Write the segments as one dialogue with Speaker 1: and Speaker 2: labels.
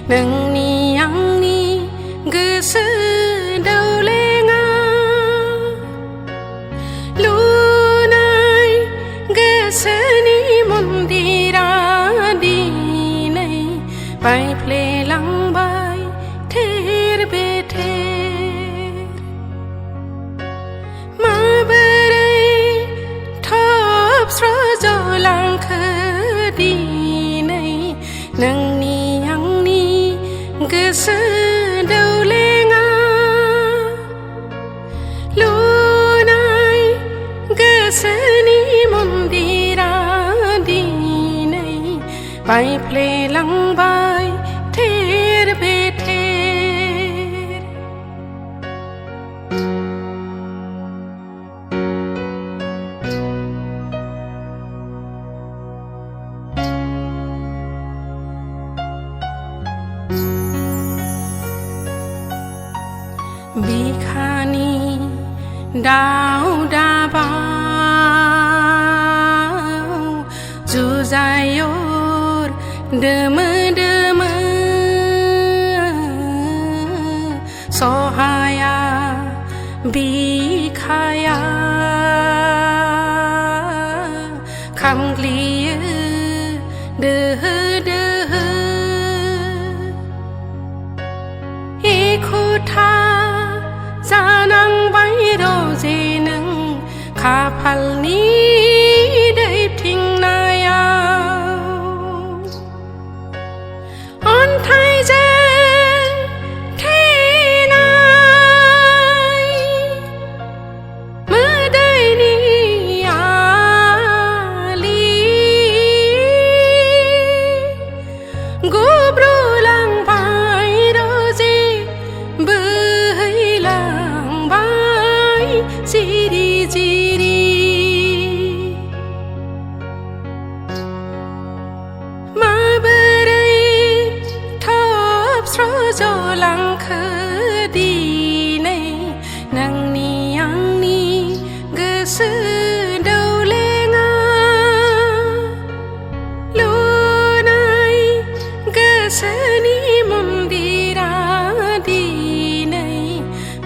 Speaker 1: नोंनि आंनि गोसो दौलेङा लुनाय गोसोनि मन्दिरा दिनै बायफ्लेलांबाय थेर बेथेर माबोरै थबस्र'जलांखो दिनै नोंनि आंनि गोसो दौलेङा लुनाय गोसोनि मन्दिरा दिनै बायफ्लेलांबाय थेर बेथेर बिखानि दाउ दाबाव जुजायर दोमो दोमो सहाया बिखाया खामग्लियो दोहो दोहो एखुथा जानांबाय रजे नों खाफालनि दैथिंनायाव अन्थाइजों थेनाय मोदैनि आलि गुब्रुलांबाय रजे जिरि जिरि माबोरै थबस्र'जलांखो दिनै नोंनि आंनि गोसो दौलेङा लुनाय गोसोनि मन्दिरा दिनै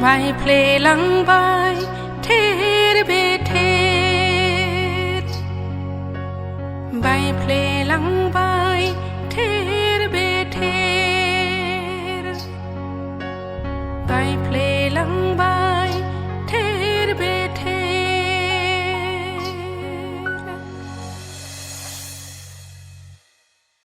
Speaker 1: बायफ्लेलांबाय थेर बेथेर बायफ्लेलांबाय थेर बेथेर बायफ्लेलांबाय